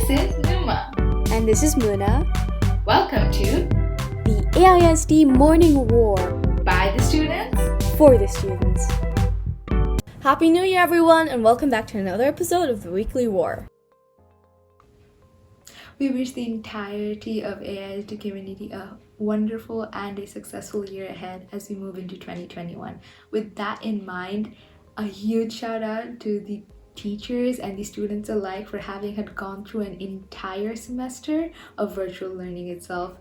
This is Numa. And this is Muna. Welcome to the AISD Morning War. By the students. For the students. Happy New Year, everyone, and welcome back to another episode of the Weekly War. We wish the entirety of AISD community a wonderful and a successful year ahead as we move into 2021. With that in mind, a huge shout out to the teachers and the students alike for having had gone through an entire semester of virtual learning itself.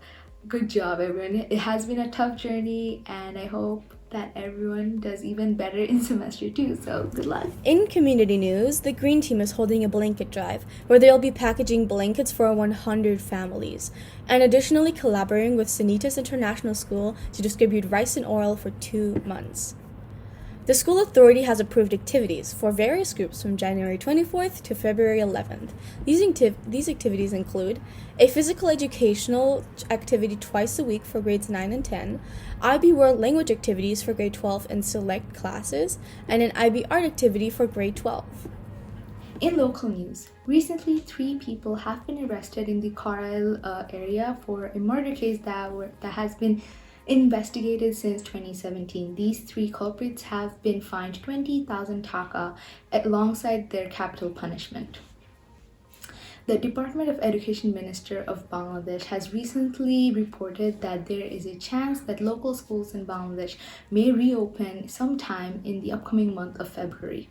Good job, everyone. It has been a tough journey, and I hope that everyone does even better in semester 2, so good luck. In community news, the Green Team is holding a blanket drive where they'll be packaging blankets for 100 families, and additionally collaborating with Sanitas International School to distribute rice and oil for 2 months. The school authority has approved activities for various groups from January 24th to February 11th. These activities include a physical educational activity twice a week for grades 9 and 10, IB World Language activities for grade 12 and select classes, and an IB Art activity for grade 12. In local news, recently 3 people have been arrested in the Carlisle area for a murder case that has been investigated since 2017. These 3 culprits have been fined 20,000 taka alongside their capital punishment. The Department of Education Minister of Bangladesh has recently reported that there is a chance that local schools in Bangladesh may reopen sometime in the upcoming month of February.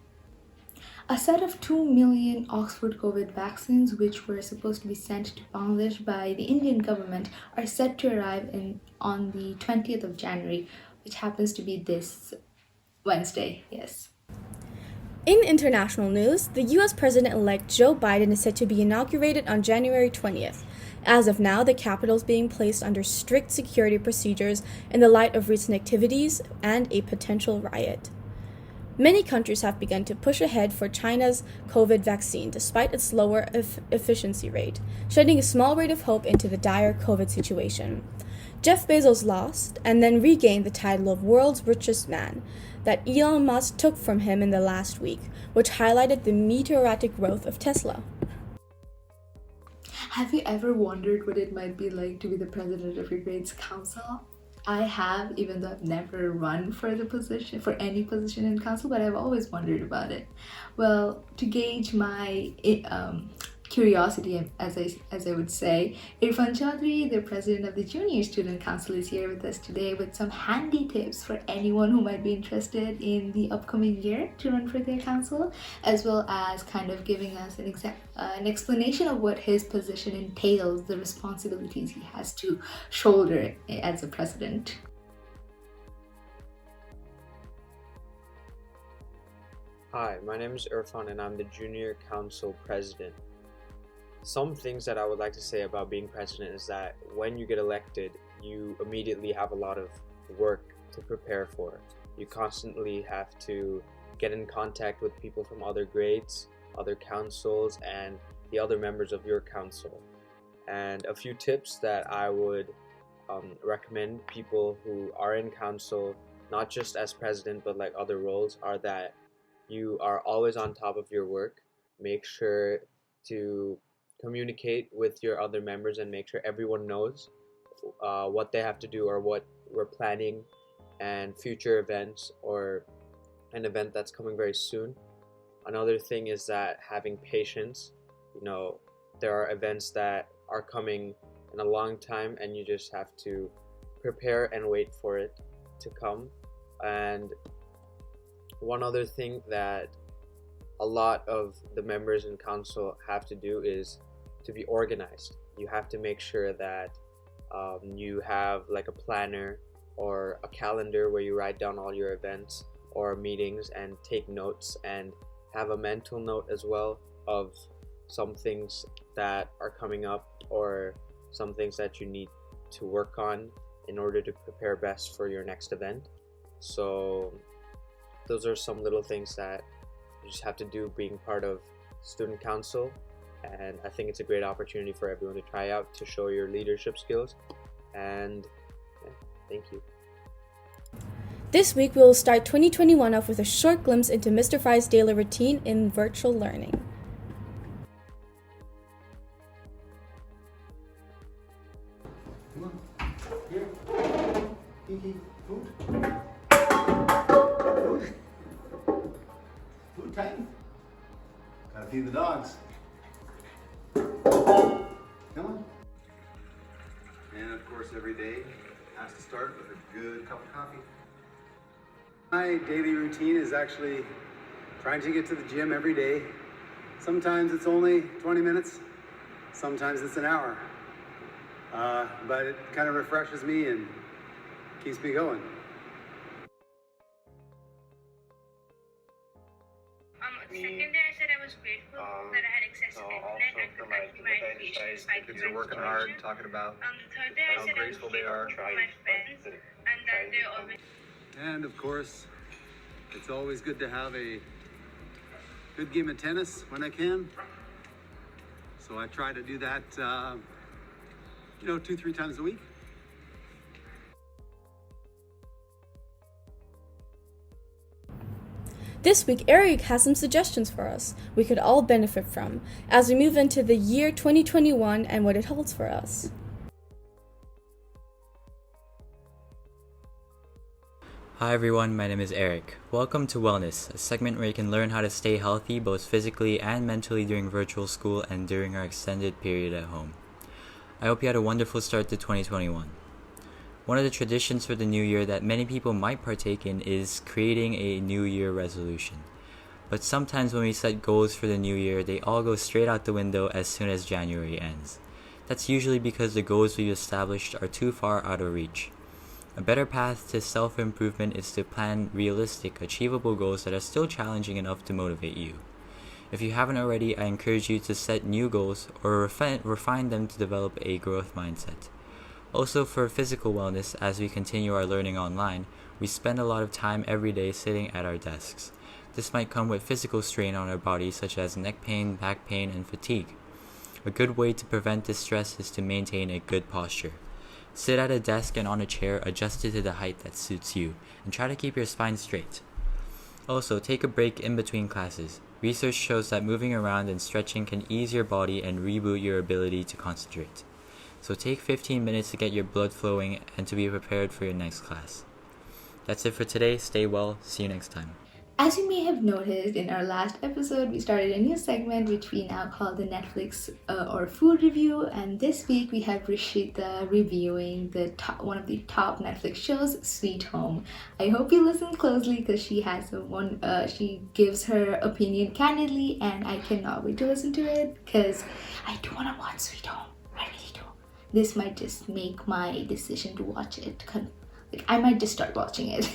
A set of 2 million Oxford COVID vaccines, which were supposed to be sent to Bangladesh by the Indian government, are set to arrive on the 20th of January, which happens to be this Wednesday, yes. In international news, the U.S. President-elect Joe Biden is set to be inaugurated on January 20th. As of now, the capital is being placed under strict security procedures in the light of recent activities and a potential riot. Many countries have begun to push ahead for China's COVID vaccine despite its lower efficiency rate, shedding a small ray of hope into the dire COVID situation. Jeff Bezos lost and then regained the title of world's richest man that Elon Musk took from him in the last week, which highlighted the meteoric growth of Tesla. Have you ever wondered what it might be like to be the president of your grade's council? I have, even though I've never run for any position in council, but I've always wondered about it. Well, to gauge my curiosity, as I would say, Irfan Chaudhry, the president of the Junior Student Council, is here with us today with some handy tips for anyone who might be interested in the upcoming year to run for their council, as well as kind of giving us an explanation of what his position entails, the responsibilities he has to shoulder as a president. Hi, my name is Irfan and I'm the Junior Council President. Some things that I would like to say about being president is that when you get elected, you immediately have a lot of work to prepare for. You constantly have to get in contact with people from other grades, other councils, and the other members of your council. And a few tips that I would recommend people who are in council, not just as president, but like other roles, are that you are always on top of your work. Make sure to communicate with your other members and make sure everyone knows what they have to do or what we're planning and future events or an event that's coming very soon. Another thing is that having patience. There are events that are coming in a long time and you just have to prepare and wait for it to come. And one other thing that a lot of the members in council have to do is to be organized. You have to make sure that you have like a planner or a calendar where you write down all your events or meetings and take notes, and have a mental note as well of some things that are coming up or some things that you need to work on in order to prepare best for your next event. So those are some little things that you just have to do being part of student council, and I think it's a great opportunity for everyone to try out to show your leadership skills. And thank you. This week we will start 2021 off with a short glimpse into Mr. Fry's daily routine in virtual learning. Kiki, food? Food? Food time? Gotta feed the dogs. Come on. And of course, every day has to start with a good cup of coffee. My daily routine is actually trying to get to the gym every day. Sometimes it's only 20 minutes, sometimes it's an hour. But it kind of refreshes me and keeps me going. Second day I said I was grateful that I had access to internet and could continue my education despite the Kids are working hard, talking about The third day I how said I was grateful they grateful are. for my friends and that they always And of course, it's always good to have a good game of tennis when I can. So I try to do that, 2-3 times a week. This week, Eric has some suggestions for us we could all benefit from as we move into the year 2021 and what it holds for us. Hi everyone, my name is Eric. Welcome to Wellness, a segment where you can learn how to stay healthy both physically and mentally during virtual school and during our extended period at home. I hope you had a wonderful start to 2021. One of the traditions for the new year that many people might partake in is creating a New Year resolution. But sometimes when we set goals for the new year, they all go straight out the window as soon as January ends. That's usually because the goals we've established are too far out of reach. A better path to self-improvement is to plan realistic, achievable goals that are still challenging enough to motivate you. If you haven't already, I encourage you to set new goals or refine them to develop a growth mindset. Also, for physical wellness, as we continue our learning online, we spend a lot of time every day sitting at our desks. This might come with physical strain on our bodies such as neck pain, back pain, and fatigue. A good way to prevent this stress is to maintain a good posture. Sit at a desk and on a chair adjusted to the height that suits you, and try to keep your spine straight. Also, take a break in between classes. Research shows that moving around and stretching can ease your body and reboot your ability to concentrate. So take 15 minutes to get your blood flowing and to be prepared for your next class. That's it for today. Stay well. See you next time. As you may have noticed in our last episode, we started a new segment which we now call the Netflix or food review. And this week we have Rishita reviewing one of the top Netflix shows, Sweet Home. I hope you listen closely because she has she gives her opinion candidly, and I cannot wait to listen to it because I do want to watch Sweet Home. I really do. This might just make my decision to watch it. I might just start watching it.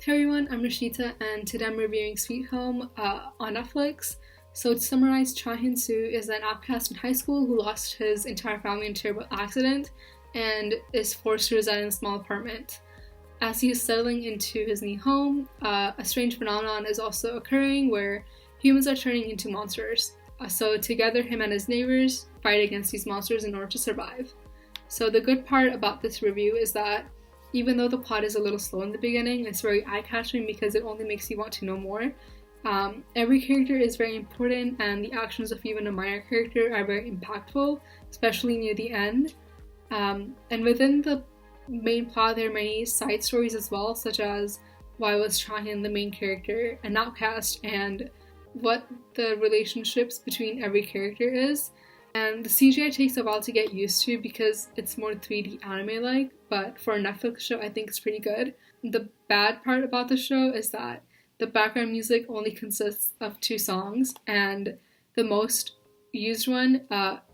Hey everyone, I'm Rashita and today I'm reviewing Sweet Home on Netflix. So to summarize, Cha Hyun-soo is an outcast in high school who lost his entire family in a terrible accident and is forced to reside in a small apartment. As he is settling into his new home, a strange phenomenon is also occurring where humans are turning into monsters. So together, him and his neighbors fight against these monsters in order to survive. So the good part about this review is that even though the plot is a little slow in the beginning, it's very eye-catching because it only makes you want to know more. Every character is very important and the actions of even a minor character are very impactful, especially near the end. And within the main plot, there are many side stories as well, such as why was Cha Hyun the main character an outcast and what the relationships between every character is. And the CGI takes a while to get used to because it's more 3D anime-like, but for a Netflix show, I think it's pretty good. The bad part about the show is that the background music only consists of 2 songs, and the most used one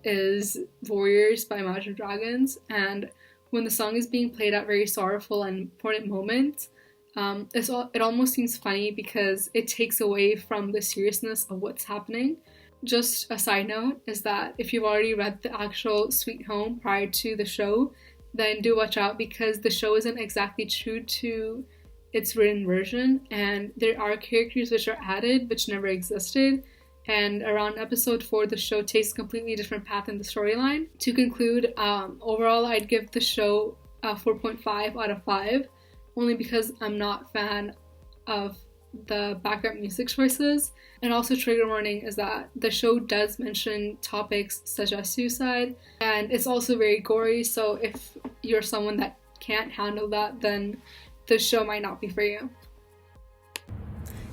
is Warriors by Imagine Dragons, and when the song is being played at very sorrowful and important moments, it almost seems funny because it takes away from the seriousness of what's happening. Just a side note is that if you've already read the actual Sweet Home prior to the show, then do watch out because the show isn't exactly true to its written version, and there are characters which are added which never existed, and around episode 4 the show takes a completely different path in the storyline. To conclude, overall I'd give the show a 4.5 out of 5, only because I'm not a fan of the background music choices. And also, trigger warning is that the show does mention topics such as suicide, and it's also very gory, so if you're someone that can't handle that, then the show might not be for you.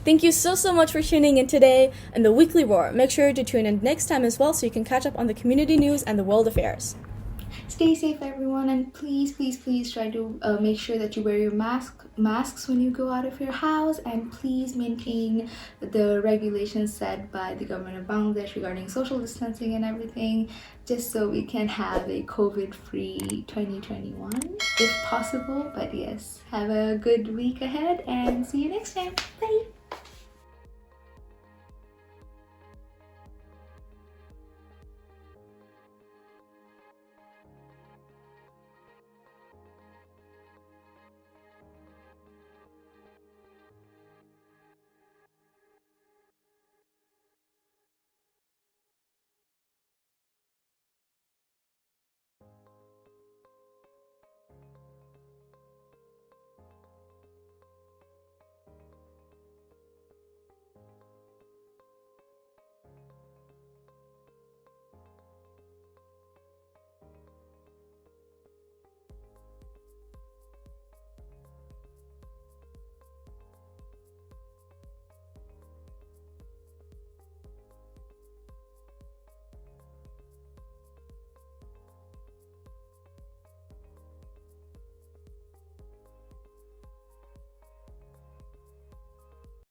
Thank you so much for tuning in today and the Weekly Roar. Make sure to tune in next time as well so you can catch up on the community news and the world affairs. Stay safe, everyone, and please try to make sure that you wear your masks when you go out of your house, and please maintain the regulations set by the government of Bangladesh regarding social distancing and everything, just so we can have a COVID-free 2021 if possible. But yes, have a good week ahead and see you next time. Bye.